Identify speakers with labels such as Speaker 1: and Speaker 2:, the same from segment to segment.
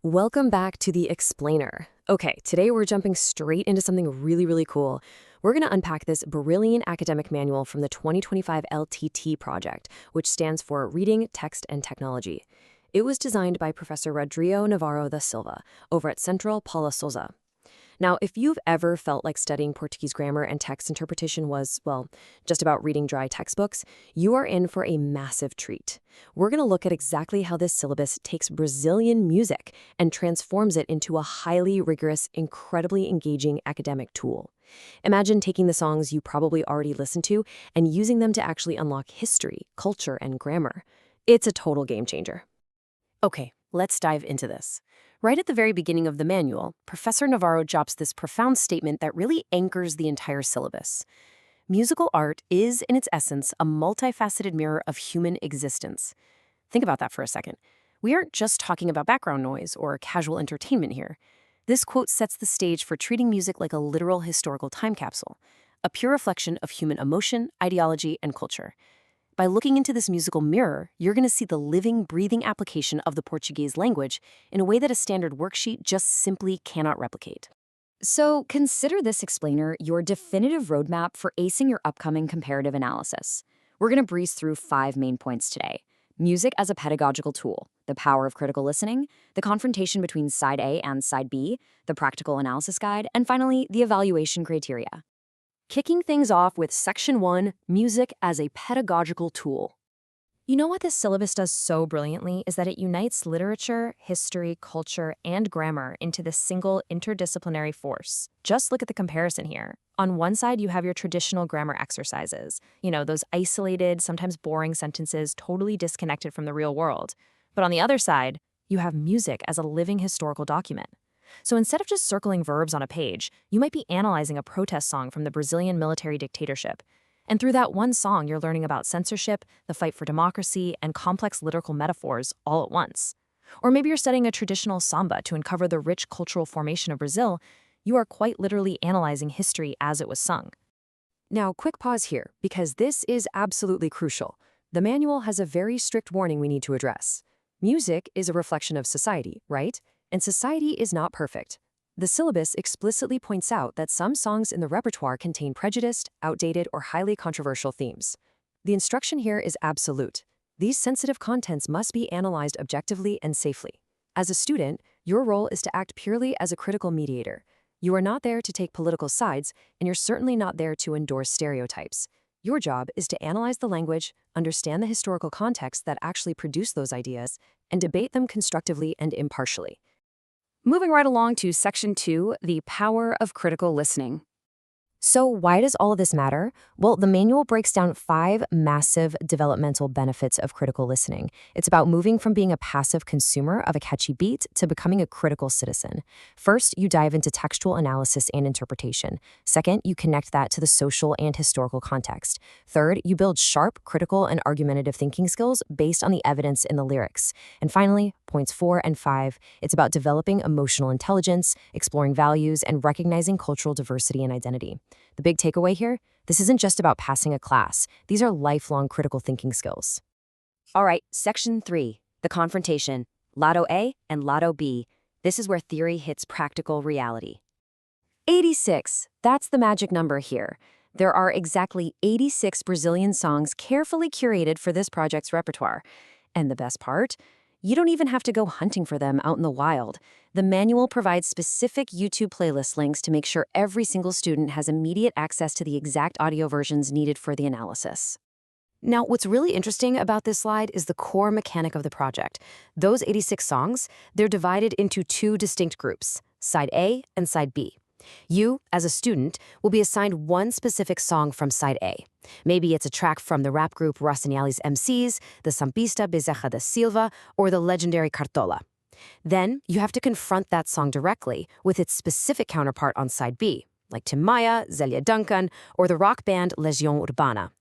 Speaker 1: Welcome back to the Explainer. Okay, today we're jumping straight into something really cool. We're going to unpack this brilliant academic manual from the 2025 LTT project, which stands for Reading, Text, and Technology. It was designed by Professor Rodrigo Navarro da Silva over at Central Paula Souza. Now, if you've ever felt like studying Portuguese grammar and text interpretation was, well, just about reading dry textbooks, you are in for a massive treat. We're going to look at exactly how this syllabus takes Brazilian music and transforms it into a highly rigorous, incredibly engaging academic tool. Imagine taking the songs you probably already listened to and using them to actually unlock history, culture, and grammar. It's a total game changer. Okay, let's dive into this. Right at the very beginning of the manual, Professor Navarro drops this profound statement that really anchors the entire syllabus. Musical art is, in its essence, a multifaceted mirror of human existence. Think about that for a second. We aren't just talking about background noise or casual entertainment here. This quote sets the stage for treating music like a literal historical time capsule, a pure reflection of human emotion, ideology, and culture. By looking into this musical mirror, you're going to see the living, breathing application of the Portuguese language in a way that a standard worksheet just simply cannot replicate.
Speaker 2: So consider this explainer your definitive roadmap for acing your upcoming comparative analysis. We're going to breeze through 5 main points today. Music as a pedagogical tool, the power of critical listening, the confrontation between side A and side B, the practical analysis guide, and finally, the evaluation criteria. Kicking things off with Section 1, Music as a Pedagogical Tool. You know what this syllabus does so brilliantly is that it unites literature, history, culture, and grammar into this single interdisciplinary force. Just look at the comparison here. On one side, you have your traditional grammar exercises. Those isolated, sometimes boring sentences totally disconnected from the real world. But on the other side, you have music as a living historical document. So instead of just circling verbs on a page, you might be analyzing a protest song from the Brazilian military dictatorship. And through that one song, you're learning about censorship, the fight for democracy, and complex lyrical metaphors all at once. Or maybe you're studying a traditional samba to uncover the rich cultural formation of Brazil. You are quite literally analyzing history as it was sung.
Speaker 1: Now, quick pause here, because this is absolutely crucial. The manual has a very strict warning we need to address. Music is a reflection of society, right? And society is not perfect. The syllabus explicitly points out that some songs in the repertoire contain prejudiced, outdated, or highly controversial themes. The instruction here is absolute. These sensitive contents must be analyzed objectively and safely. As a student, your role is to act purely as a critical mediator. You are not there to take political sides, and you're certainly not there to endorse stereotypes. Your job is to analyze the language, understand the historical context that actually produced those ideas, and debate them constructively and impartially.
Speaker 2: Moving right along to Section 2, the power of critical listening.
Speaker 1: So why does all of this matter? Well, the manual breaks down 5 massive developmental benefits of critical listening. It's about moving from being a passive consumer of a catchy beat to becoming a critical citizen. First, you dive into textual analysis and interpretation. Second, you connect that to the social and historical context. Third, you build sharp, critical, and argumentative thinking skills based on the evidence in the lyrics. And finally, points 4 and 5, it's about developing emotional intelligence, exploring values, and recognizing cultural diversity and identity. The big takeaway here? This isn't just about passing a class. These are lifelong critical thinking skills.
Speaker 2: All right, Section 3, the confrontation, Lado A and Lado B. This is where theory hits practical reality. 86, that's the magic number here. There are exactly 86 Brazilian songs carefully curated for this project's repertoire. And the best part? You don't even have to go hunting for them out in the wild. The manual provides specific YouTube playlist links to make sure every single student has immediate access to the exact audio versions needed for the analysis. Now, what's really interesting about this slide is the core mechanic of the project. Those 86 songs, they're divided into 2 distinct groups, side A and side B. You, as a student, will be assigned one specific song from side A. Maybe it's a track from the rap group Racionali's MCs, the sambista Bezerra da Silva, or the legendary Cartola. Then, you have to confront that song directly with its specific counterpart on side B, like Tim Maia, Zélia Duncan, or the rock band Legião Urbana.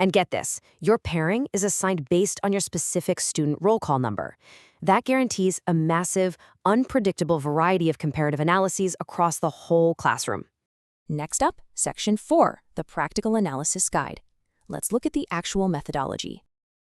Speaker 2: And get this, your pairing is assigned based on your specific student roll call number. That guarantees a massive, unpredictable variety of comparative analyses across the whole classroom. Next up, Section 4, the Practical Analysis Guide. Let's look at the actual methodology.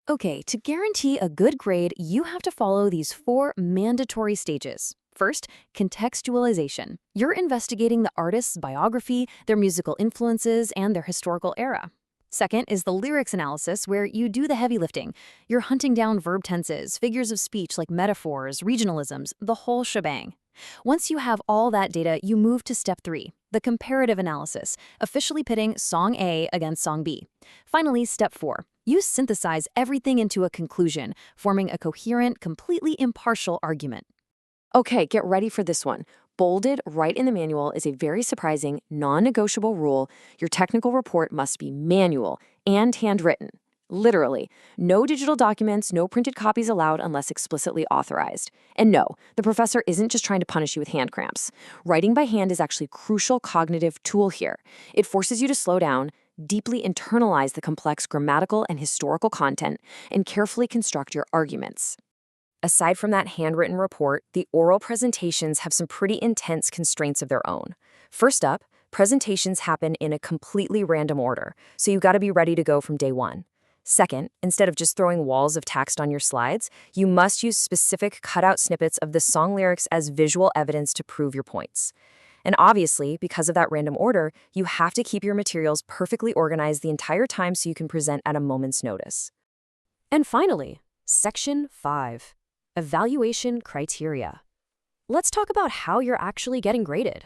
Speaker 2: Okay, to guarantee a good grade, you have to follow these 4 mandatory stages.
Speaker 1: First, contextualization. You're investigating the artist's biography, their musical influences, and their historical era. Second is the lyrics analysis, where you do the heavy lifting. You're hunting down verb tenses, figures of speech like metaphors, regionalisms, the whole shebang. Once you have all that data, you move to step 3, the comparative analysis, officially pitting Song A against Song B. Finally, step 4, you synthesize everything into a conclusion, forming a coherent, completely impartial argument. Okay, get ready for this one. Bolded right in the manual is a very surprising, non-negotiable rule. Your technical report must be manual and handwritten. Literally, no digital documents, no printed copies allowed unless explicitly authorized. And no, the professor isn't just trying to punish you with hand cramps. Writing by hand is actually a crucial cognitive tool here. It forces you to slow down, deeply internalize the complex grammatical and historical content, and carefully construct your arguments. Aside from that handwritten report, the oral presentations have some pretty intense constraints of their own. First up, presentations happen in a completely random order, so you gotta be ready to go from day one. Second, instead of just throwing walls of text on your slides, you must use specific cutout snippets of the song lyrics as visual evidence to prove your points. And obviously, because of that random order, you have to keep your materials perfectly organized the entire time so you can present at a moment's notice. And finally, Section 5. Evaluation criteria. Let's talk about how you're actually getting graded.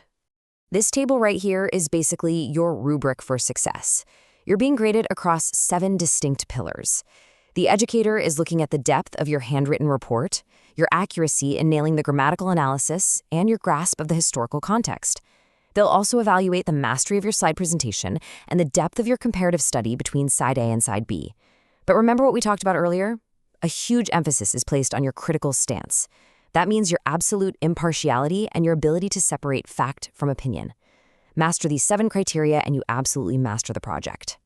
Speaker 1: This table right here is basically your rubric for success. You're being graded across 7 distinct pillars. The educator is looking at the depth of your handwritten report, your accuracy in nailing the grammatical analysis, and your grasp of the historical context. They'll also evaluate the mastery of your slide presentation and the depth of your comparative study between side A and side B. But remember what we talked about earlier? A huge emphasis is placed on your critical stance. That means your absolute impartiality and your ability to separate fact from opinion. Master these 7 criteria and you absolutely master the project.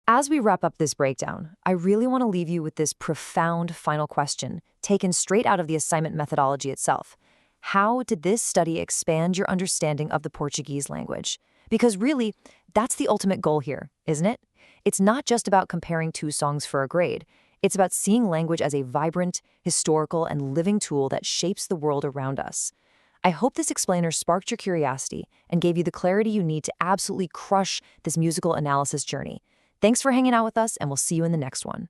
Speaker 1: As we wrap up this breakdown, I really want to leave you with this profound final question, taken straight out of the assignment methodology itself. How did this study expand your understanding of the Portuguese language? Because really, that's the ultimate goal here, isn't it? It's not just about comparing 2 songs for a grade. It's about seeing language as a vibrant, historical, and living tool that shapes the world around us. I hope this explainer sparked your curiosity and gave you the clarity you need to absolutely crush this musical analysis journey. Thanks for hanging out with us, and we'll see you in the next one.